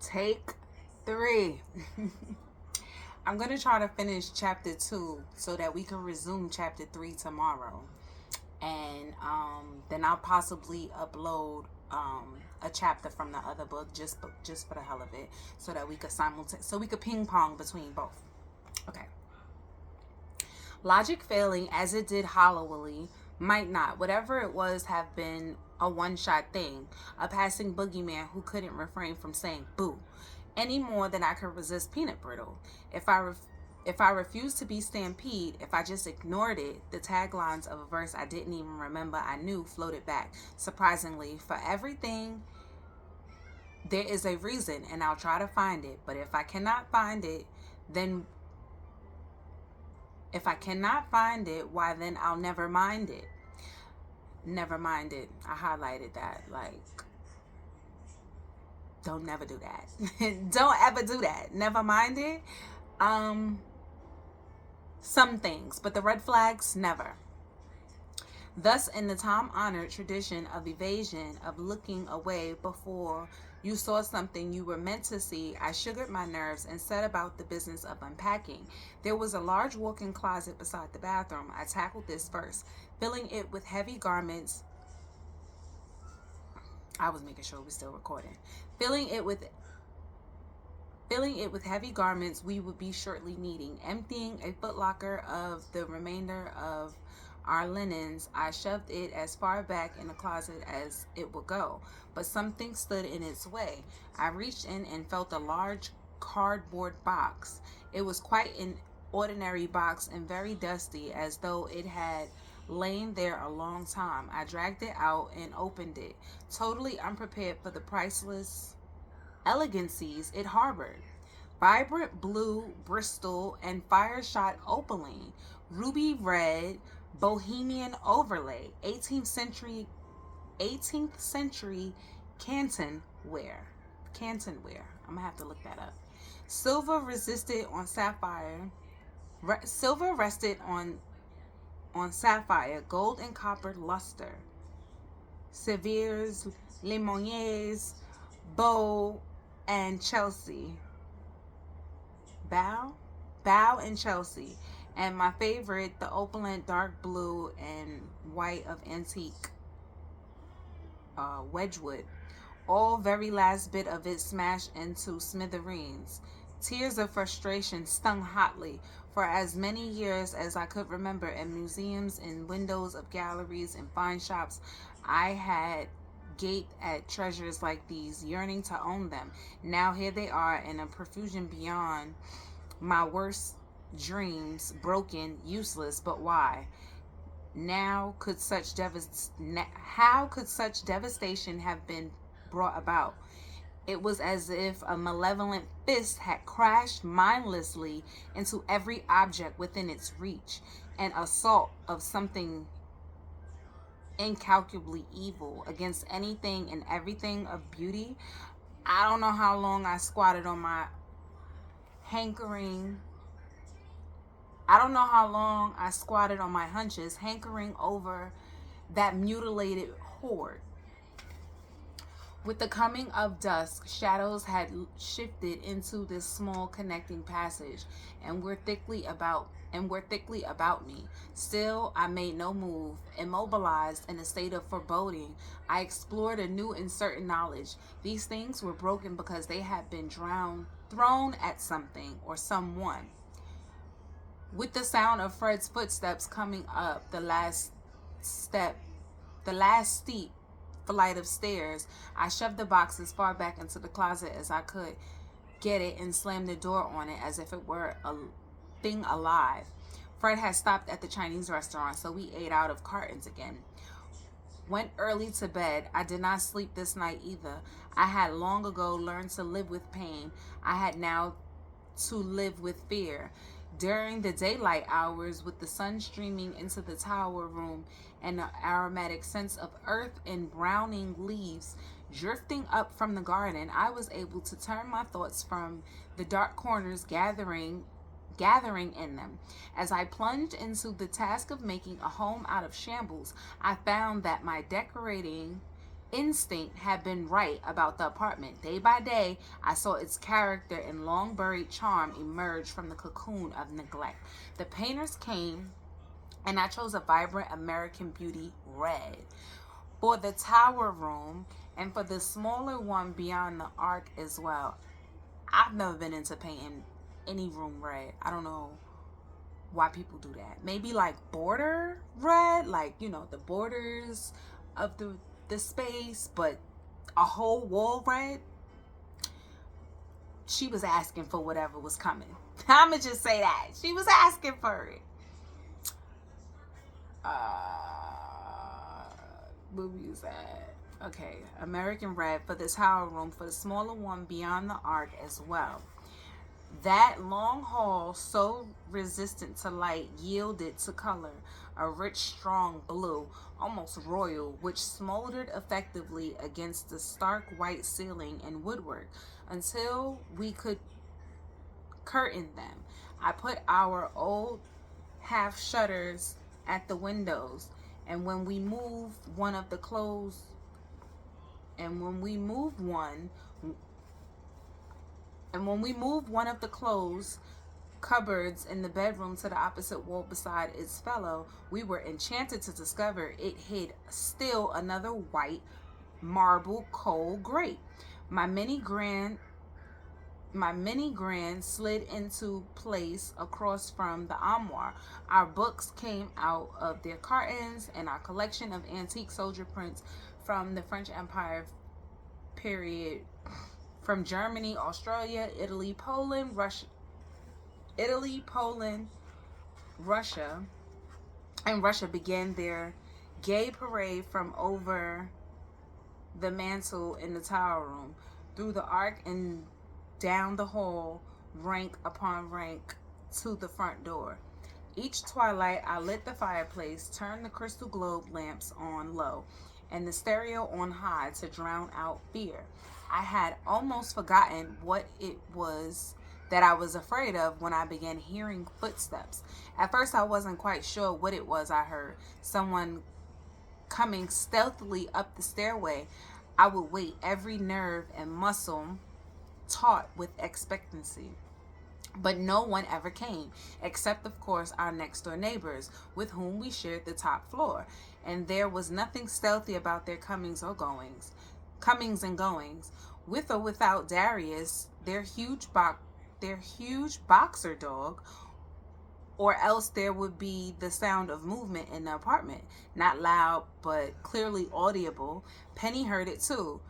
Take 3. I'm going to try to finish chapter 2 so that we can resume chapter 3 tomorrow. And then I'll possibly upload a chapter from the other book just for the hell of it, so that we could ping pong between both. Okay. Logic failing as it did hollowly might not, whatever it was, have been a one-shot thing, a passing boogeyman who couldn't refrain from saying boo, any more than I could resist peanut brittle. If I refused to be stampede, if I just ignored it, the taglines of a verse I didn't even remember I knew floated back. Surprisingly, for everything there is a reason, and I'll try to find it. But then if I cannot find it, why then I'll never mind it. Never mind it. I highlighted that. Like, don't never do that. Don't ever do that. Never mind it. Some things, but the red flags, never. Thus, in the time-honored tradition of evasion, of looking away before you saw something you were meant to see, I sugared my nerves and set about the business of unpacking. There was a large walk-in closet beside the bathroom. I tackled this first, filling it with heavy garments. I was making sure we're still recording. Filling it with heavy garments we would be shortly needing. Emptying a footlocker of the remainder of our linens, I shoved it as far back in the closet as it would go, but something stood in its way. I reached in and felt a large cardboard box. It was quite an ordinary box and very dusty, as though it had lain there a long time. I dragged it out and opened it, totally unprepared for the priceless elegancies it harbored. Vibrant blue Bristol and fire shot opaline, ruby red bohemian overlay, 18th century Canton ware. Canton ware. I'm gonna have to look that up. Silver resisted on sapphire. Silver rested on sapphire, gold and copper luster. Seviers, Limoniers, Bow, and Chelsea. Bow and Chelsea. And my favorite, the opulent dark blue and white of antique Wedgwood. All very last bit of it smashed into smithereens. Tears of frustration stung hotly. For as many years as I could remember, in museums, in windows of galleries, in fine shops, I had gaped at treasures like these, yearning to own them. Now here they are in a profusion beyond my worst dreams, broken, useless, but why? How could such devastation have been brought about? It was as if a malevolent fist had crashed mindlessly into every object within its reach, an assault of something incalculably evil against anything and everything of beauty. I don't know how long I squatted on my hankering. I don't know how long I squatted on my hunches, hankering over that mutilated horde. With the coming of dusk, shadows had shifted into this small connecting passage and were thickly about me. Still, I made no move. Immobilized in a state of foreboding, I explored a new and certain knowledge. These things were broken because they had been thrown at something or someone. With the sound of Fred's footsteps coming up the last steep flight of stairs, I shoved the box as far back into the closet as I could get it and slammed the door on it as if it were a thing alive. Fred had stopped at the Chinese restaurant, so we ate out of cartons again. Went early to bed. I did not sleep this night either. I had long ago learned to live with pain. I had now to live with fear. During the daylight hours, with the sun streaming into the tower room and the aromatic scents of earth and browning leaves drifting up from the garden, I was able to turn my thoughts from the dark corners gathering in them. As I plunged into the task of making a home out of shambles, I found that my decorating instinct had been right about the apartment. Day by day, I saw its character and long buried charm emerge from the cocoon of neglect. The painters came, and I chose a vibrant American Beauty red for the tower room and for the smaller one beyond the arc as well. I've never been into painting any room red. I don't know why people do that. Maybe like border red, like, you know, the borders of the space, but a whole wall red. She was asking for whatever was coming. I'ma just say that. She was asking for it. Movie is that? Okay, American Red for this tower room, for the smaller one beyond the arc as well. That long hall, so resistant to light, yielded to color, a rich, strong blue, almost royal, which smoldered effectively against the stark white ceiling and woodwork until we could curtain them. I put our old half shutters at the windows, and when we moved one of the clothes, and when we moved one, and when we moved one of the clothes cupboards in the bedroom to the opposite wall beside its fellow, we were enchanted to discover it hid still another white marble coal grate. My mini grand slid into place across from the armoire. Our books came out of their cartons, and our collection of antique soldier prints from the French Empire period, from Germany, Australia, Italy, Poland, Russia, and Russia began their gay parade from over the mantle in the tower room, through the arc and down the hall, rank upon rank, to the front door. Each twilight, I lit the fireplace, turned the crystal globe lamps on low, and the stereo on high to drown out fear. I had almost forgotten what it was that I was afraid of when I began hearing footsteps. At first, I wasn't quite sure what it was I heard. Someone coming stealthily up the stairway. I would wait, every nerve and muscle taut with expectancy. But no one ever came, except, of course, our next door neighbors, with whom we shared the top floor. And there was nothing stealthy about their comings and goings. With or without Darius, their huge boxer dog, or else there would be the sound of movement in the apartment, not loud but clearly audible. Penny heard it too.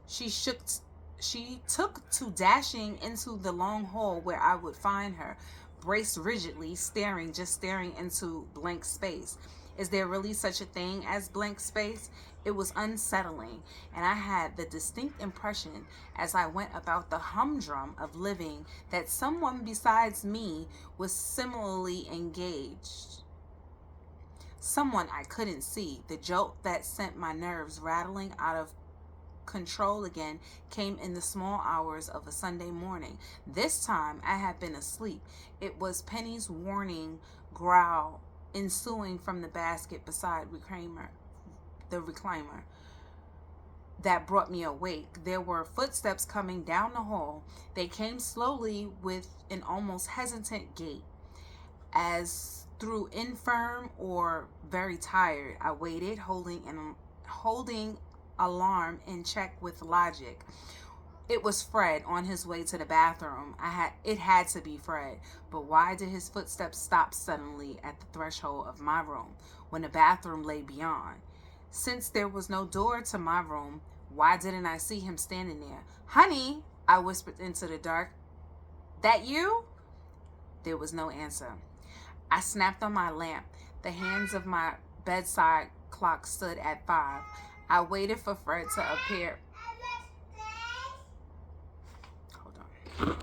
She took to dashing into the long hall where I would find her, braced rigidly, just staring into blank space. Is there really such a thing as blank space? It was unsettling, and I had the distinct impression as I went about the humdrum of living that someone besides me was similarly engaged. Someone I couldn't see. The jolt that sent my nerves rattling out of control again came in the small hours of a Sunday morning. This time I had been asleep. It was Penny's warning growl ensuing from the basket beside the recliner, that brought me awake. There were footsteps coming down the hall. They came slowly with an almost hesitant gait, as through infirm or very tired. I waited, holding alarm in check with logic. It was Fred on his way to the bathroom. It had to be Fred. But why did his footsteps stop suddenly at the threshold of my room when the bathroom lay beyond? Since there was no door to my room, why didn't I see him standing there? Honey, I whispered into the dark. That you? There was no answer. I snapped on my lamp. The hands of my bedside clock stood at 5. I waited for Fred to appear. Hold on.